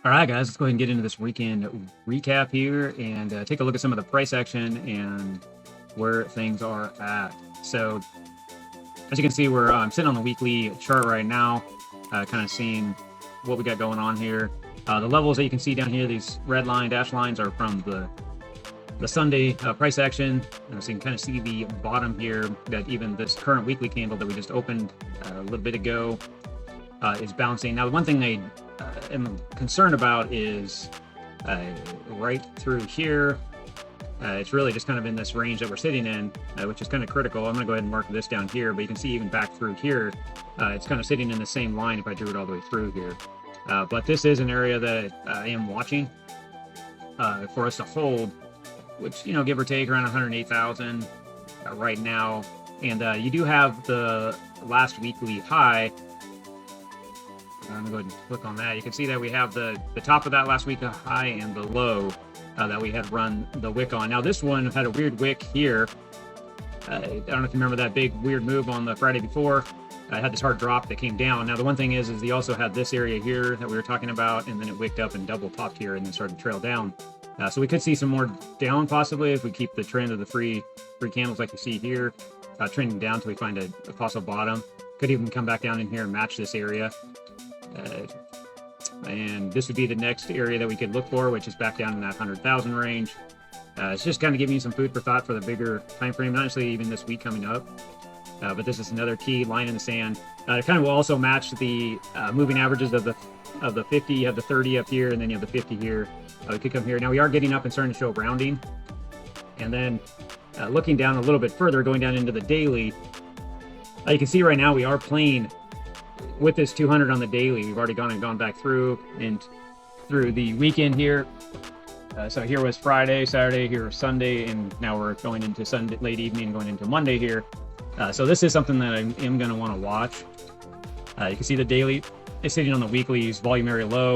All right, guys, let's go ahead and get into this weekend recap here and take a look at some of the price action and where things are at. So, as you can see, I'm sitting on the weekly chart right now, kind of seeing what we got going on here. The levels that you can see down here, these red line dash lines, are from the Sunday price action. So you can kind of see the bottom here that even this current weekly candle that we just opened a little bit ago is bouncing. Now, the one thing I am concerned about is right through here. It's really just kind of in this range that we're sitting in, which is kind of critical. I'm going to go ahead and mark this down here, but you can see even back through here, it's kind of sitting in the same line if I drew it all the way through here. But this is an area that I am watching for us to hold, which, you know, give or take around 108,000 right now. And you do have the last weekly high. I'm gonna go ahead and click on that. You can see that we have the top of that last week high and the low that we had run the wick on. Now this one had a weird wick here. I don't know if you remember that big weird move on the Friday before. I had this hard drop that came down. Now the one thing is he also had this area here that we were talking about, and then it wicked up and double topped here and then started to trail down. So we could see some more down possibly if we keep the trend of the free candles like you see here, trending down until we find a possible bottom. Could even come back down in here and match this area. And this would be the next area that we could look for, which is back down in that 100,000 range. It's just kind of giving you some food for thought for the bigger time frame, not necessarily even this week coming up. But this is another key line in the sand. It kind of will also match the moving averages of the 50. You have the 30 up here, and then you have the 50 here. We could come here. Now we are getting up and starting to show rounding. And then looking down a little bit further, going down into the daily, you can see right now we are playing with this 200 on the daily. We've already gone back through and through the weekend here. So here was Friday, Saturday, here was Sunday, and now we're going into Sunday late evening, going into Monday here. So this is something that I am going to want to watch. You can see the daily is sitting on the weekly's volume area low.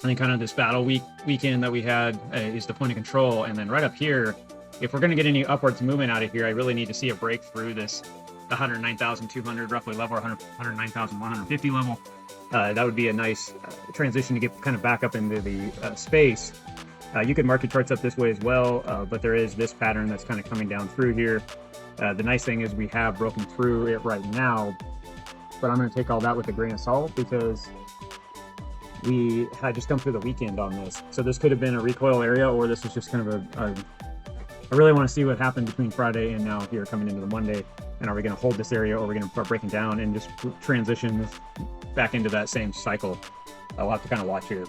And then kind of this battle weekend that we had is the point of control. And then right up here, if we're going to get any upwards movement out of here, I really need to see a break through this 109,200 roughly level, or 109,150 level. That would be a nice transition to get kind of back up into the space. You could market charts up this way as well, but there is this pattern that's kind of coming down through here. The nice thing is we have broken through it right now, but I'm going to take all that with a grain of salt because we had just come through the weekend on this. So this could have been a recoil area, or this was just kind of I really want to see what happened between Friday and now here coming into the Monday. And are we going to hold this area, or are we going to start breaking down and just transition back into that same cycle? I'll have to kind of watch here.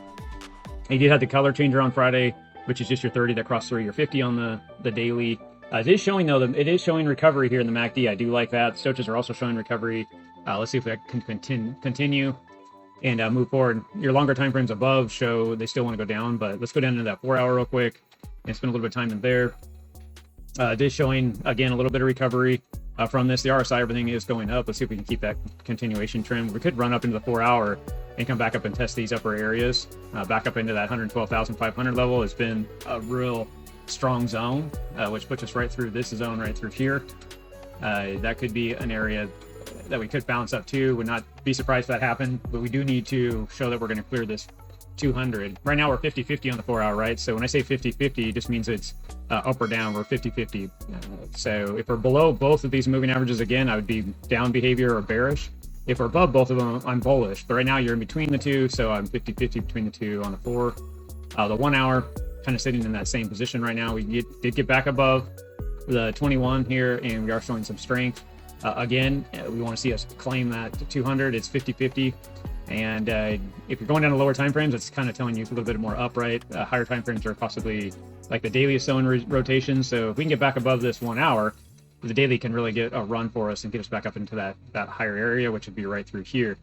You did have the color changer on Friday, which is just your 30 that crossed through your 50 on the daily. It is showing, though, it is showing recovery here in the MACD. I do like that. Stochages are also showing recovery. Let's see if that can continue and move forward. Your longer time frames above show they still want to go down, but let's go down into that 4 hour real quick and spend a little bit of time in there. It is showing, again, a little bit of recovery from this. The RSI, everything is going up. Let's see if we can keep that continuation trend. We could run up into the 4 hour and come back up and test these upper areas. Back up into that 112,500 level has been a real strong zone, which puts us right through this zone right through here. That could be an area that we could bounce up to. Would not be surprised if that happened, but we do need to show that we're going to clear this 200. Right now we're 50-50 on the 4 hour, right? So when I say 50-50, it just means it's up or down. We're 50-50. So if we're below both of these moving averages, again, I would be down behavior or bearish. If we're above both of them, I'm bullish. But right now you're in between the two, so I'm 50-50 between the two on the 4. The 1 hour kind of sitting in that same position right now. We did get back above the 21 here, and we are showing some strength. Again, we want to see us claim that 200. It's 50-50. And if you're going down to lower time frames, it's kind of telling you a little bit more upright. Higher time frames are possibly like the daily is still in rotation. So if we can get back above this 1 hour, the daily can really get a run for us and get us back up into that higher area, which would be right through here.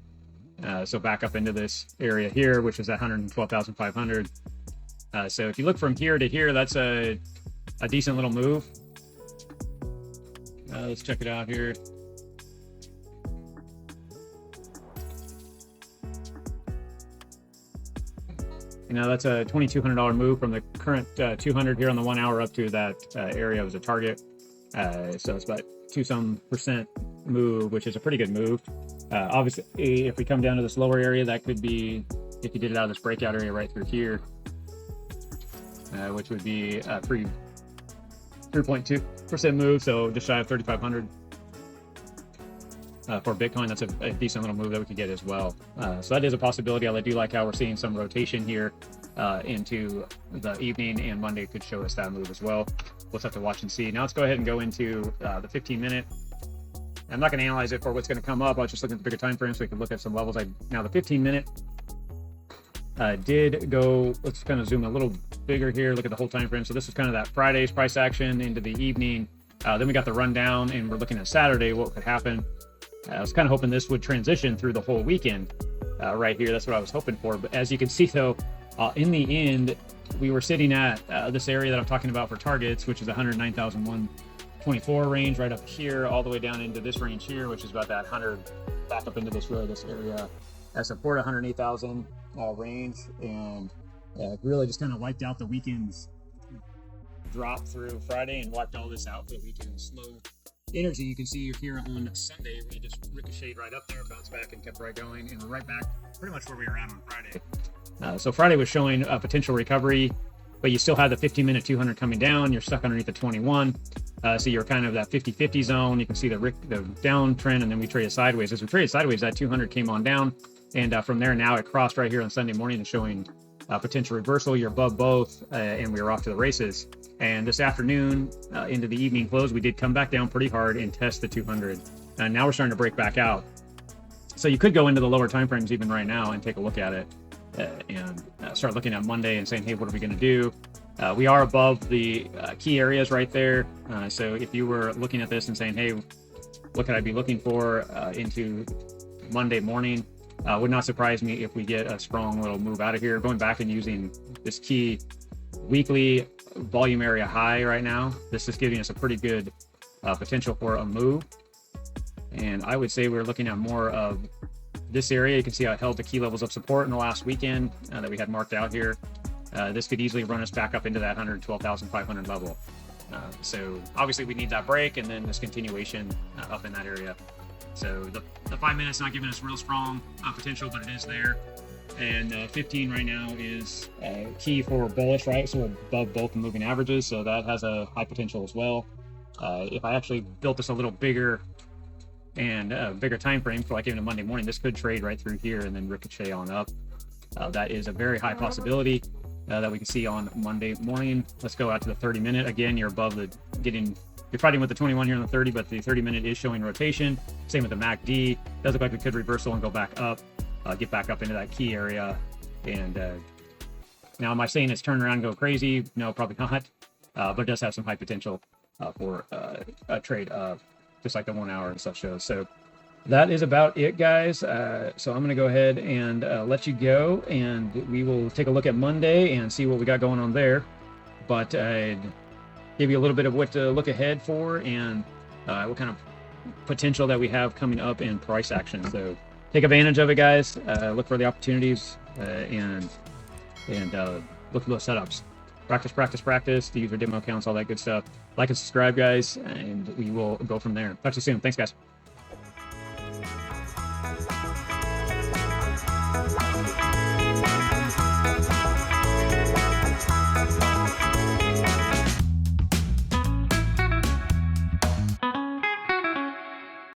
So back up into this area here, which is at 112,500. So if you look from here to here, that's a decent little move. Let's check it out here. You know, that's a $2,200 move from the current 200 here on the 1 hour up to that area was a target. So it's about 2% move, which is a pretty good move. Obviously, if we come down to this lower area, that could be if you did it out of this breakout area right through here, which would be 3.2% move, so just shy of 3,500 for Bitcoin. That's a decent little move that we could get as well. So that is a possibility. I do like how we're seeing some rotation here into the evening, and Monday could show us that move as well. We'll have to watch and see. Now let's go ahead and go into the 15-minute. I'm not going to analyze it for what's going to come up. I was just looking at the bigger time frame so we can look at some levels. Now the 15-minute did go, let's kind of zoom a little bigger here, look at the whole time frame. So this is kind of that Friday's price action into the evening. Then we got the rundown, and we're looking at Saturday, what could happen. I was kind of hoping this would transition through the whole weekend right here. That's what I was hoping for. But as you can see, though, in the end, we were sitting at this area that I'm talking about for targets, which is 109,124 range right up here, all the way down into this range here, which is about that 100 back up into this area as support, 108,000 range, and really just kind of wiped out the weekend's drop through Friday and wiped all this out for the weekend's slow energy. You can see here on Sunday we just ricocheted right up there, bounced back, and kept right going, and we're right back pretty much where we were at on Friday. So Friday was showing a potential recovery, but you still have the 15-minute 200 coming down. You're stuck underneath the 21, so you're kind of that 50-50 zone. You can see the downtrend, and then we traded sideways. As we traded sideways, that 200 came on down, and from there now it crossed right here on Sunday morning and showing potential reversal. You're above both, and we were off to the races. And this afternoon into the evening close, we did come back down pretty hard and test the 200, and now we're starting to break back out. So you could go into the lower time frames even right now and take a look at it and start looking at Monday and saying, hey, what are we going to do? We are above the key areas right there. So if you were looking at this and saying, hey, what could I be looking for into Monday morning? Would not surprise me if we get a strong little move out of here. Going back and using this key weekly volume area high right now, this is giving us a pretty good potential for a move. And I would say we're looking at more of this area. You can see how it held the key levels of support in the last weekend that we had marked out here. This could easily run us back up into that 112,500 level. So obviously we need that break and then this continuation up in that area. So the 5 minutes not giving us real strong potential, but it is there. And 15 right now is key for bullish, right? So we're above both the moving averages, so that has a high potential as well. If I actually built this a little bigger and bigger time frame for like even a Monday morning, this could trade right through here and then ricochet on up. That is a very high possibility that we can see on Monday morning. Let's go out to the 30-minute. Again, you're above the you're fighting with the 21 here on the 30, but the 30-minute is showing rotation. Same with the MACD. Does look like we could reversal and go back up, get back up into that key area. And now, am I saying it's turn around and go crazy? No, probably not. But it does have some high potential for a trade, just like the 1 hour and stuff shows. So that is about it, guys. So I'm going to go ahead and let you go, and we will take a look at Monday and see what we got going on there. But give you a little bit of what to look ahead for and what kind of potential that we have coming up in price action. So take advantage of it, guys. Look for the opportunities and look for those setups. Practice, the user demo accounts, all that good stuff. Like and subscribe, guys, and we will go from there. Talk to you soon. Thanks, guys.